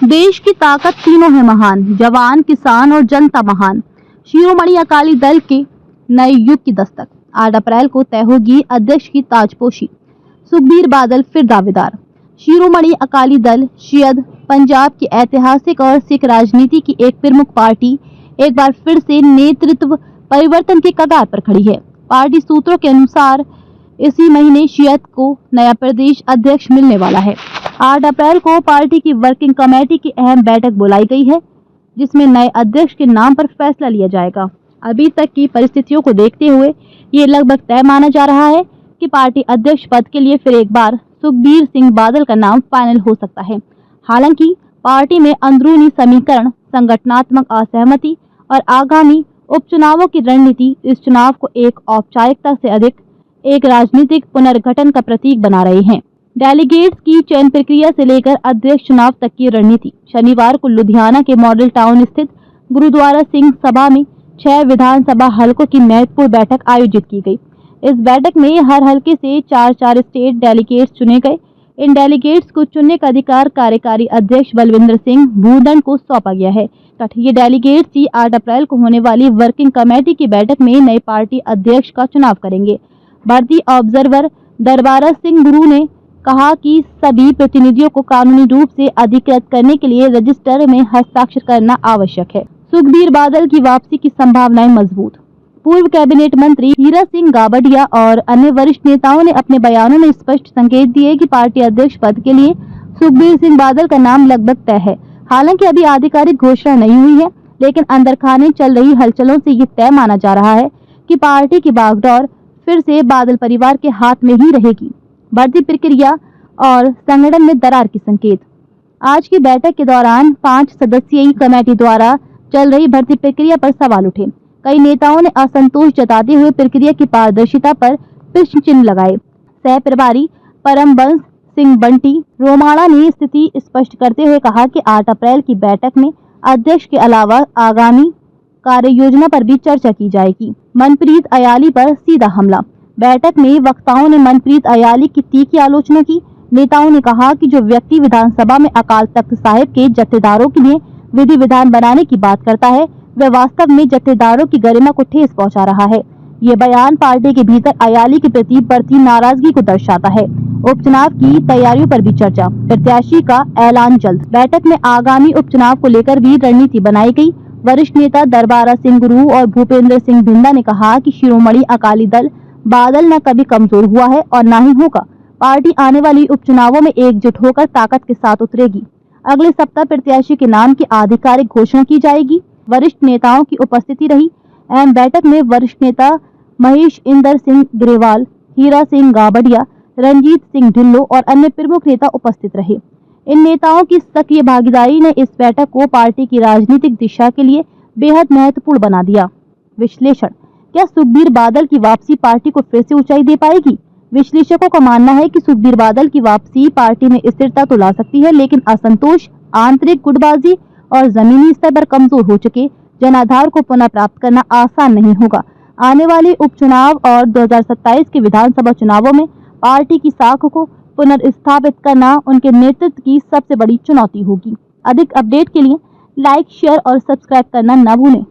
देश की ताकत तीनों है महान, जवान, किसान और जनता महान। शिरोमणि अकाली दल के नए युग की दस्तक। 8 अप्रैल को तय होगी अध्यक्ष की ताजपोशी। सुखबीर बादल फिर दावेदार। शिरोमणि अकाली दल शियद पंजाब की ऐतिहासिक और सिख राजनीति की एक प्रमुख पार्टी एक बार फिर से नेतृत्व परिवर्तन के कगार पर खड़ी है। पार्टी सूत्रों के अनुसार इसी महीने शियद को नया प्रदेश अध्यक्ष मिलने वाला है। 8 अप्रैल को पार्टी की वर्किंग कमेटी की अहम बैठक बुलाई गई है, जिसमें नए अध्यक्ष के नाम पर फैसला लिया जाएगा। अभी तक की परिस्थितियों को देखते हुए ये लगभग तय माना जा रहा है कि पार्टी अध्यक्ष पद के लिए फिर एक बार सुखबीर सिंह बादल का नाम फाइनल हो सकता है। हालांकि पार्टी में अंदरूनी समीकरण, संगठनात्मक असहमति और आगामी उपचुनावों की रणनीति इस चुनाव को एक औपचारिकता से अधिक एक राजनीतिक पुनर्गठन का प्रतीक बना रहे हैं। डेलीगेट्स की चयन प्रक्रिया से लेकर अध्यक्ष चुनाव तक की रणनीति। शनिवार को लुधियाना के मॉडल टाउन स्थित गुरुद्वारा सिंह सभा में 6 विधानसभा हलकों की महत्वपूर्ण बैठक आयोजित की गई। इस बैठक में हर हलके से 4 स्टेट डेलीगेट्स चुने गए। इन डेलीगेट्स को चुनने का अधिकार कार्यकारी अध्यक्ष बलविंदर सिंह भूदंड को सौंपा गया है। ये डेलीगेट्स ही 8 अप्रैल को होने वाली वर्किंग कमेटी की बैठक में नई पार्टी अध्यक्ष का चुनाव करेंगे। भारतीय ऑब्जर्वर दरबारा सिंह गुरु ने कहा कि सभी प्रतिनिधियों को कानूनी रूप से अधिकृत करने के लिए रजिस्टर में हस्ताक्षर करना आवश्यक है। सुखबीर बादल की वापसी की संभावनाएं मजबूत। पूर्व कैबिनेट मंत्री हीरा सिंह गाबड़िया और अन्य वरिष्ठ नेताओं ने अपने बयानों में स्पष्ट संकेत दिए कि पार्टी अध्यक्ष पद के लिए सुखबीर सिंह बादल का नाम लगभग तय है। हालांकि अभी आधिकारिक घोषणा नहीं हुई है, लेकिन अंदर खाने चल रही हलचलों से ये तय माना जा रहा है कि पार्टी की बागडोर फिर से बादल परिवार के हाथ में ही रहेगी। भर्ती प्रक्रिया और संगठन में दरार के संकेत। आज की बैठक के दौरान 5 सदस्यीय कमेटी द्वारा चल रही भर्ती प्रक्रिया पर सवाल उठे। कई नेताओं ने असंतोष जताते हुए प्रक्रिया की पारदर्शिता पर प्रश्न चिन्ह लगाए। सह प्रभारी परमबंस सिंह बंटी रोमाणा ने स्थिति स्पष्ट करते हुए कहा कि 8 अप्रैल की बैठक में अध्यक्ष के अलावा आगामी कार्य योजना पर भी चर्चा की जाएगी। मनप्रीत अयाली पर सीधा हमला। बैठक में वक्ताओं ने मनप्रीत अयाली की तीखी आलोचना की। नेताओं ने कहा कि जो व्यक्ति विधानसभा में अकाल तख्त साहिब के जत्थेदारों के लिए विधि विधान बनाने की बात करता है, वह वास्तव में जत्थेदारों की गरिमा को ठेस पहुंचा रहा है। ये बयान पार्टी के भीतर अयाली के प्रति बढ़ती नाराजगी को दर्शाता है। उपचुनाव की तैयारियों पर भी चर्चा। प्रत्याशी का ऐलान जल्द। बैठक में आगामी उपचुनाव को लेकर भी रणनीति बनाई गई। वरिष्ठ नेता दरबारा सिंह गुरु और भूपेंद्र सिंह भिंडा ने कहा कि शिरोमणि अकाली दल बादल न कभी कमजोर हुआ है और न ही होगा। पार्टी आने वाली उपचुनावों में एकजुट होकर ताकत के साथ उतरेगी। अगले सप्ताह प्रत्याशी के नाम की आधिकारिक घोषणा की जाएगी। वरिष्ठ नेताओं की उपस्थिति रही। अहम बैठक में वरिष्ठ नेता महेश इंदर सिंह ग्रेवाल, हीरा सिंह गाबड़िया, रंजीत सिंह ढिल्लो और अन्य प्रमुख नेता उपस्थित रहे। इन नेताओं की सक्रिय भागीदारी ने इस बैठक को पार्टी की राजनीतिक दिशा के लिए बेहद महत्वपूर्ण बना दिया। विश्लेषण। क्या सुखबीर बादल की वापसी पार्टी को फिर से ऊंचाई दे पाएगी? विश्लेषकों का मानना है कि सुखबीर बादल की वापसी पार्टी में स्थिरता तो ला सकती है, लेकिन असंतोष, आंतरिक गुटबाजी और जमीनी स्तर पर कमजोर हो चुके जनाधार को पुनः प्राप्त करना आसान नहीं होगा। आने वाले उपचुनाव और 2027 के विधानसभा चुनावों में पार्टी की साख को पुनर्स्थापित करना उनके नेतृत्व की सबसे बड़ी चुनौती होगी। अधिक अपडेट के लिए लाइक, शेयर और सब्सक्राइब करना न भूलें।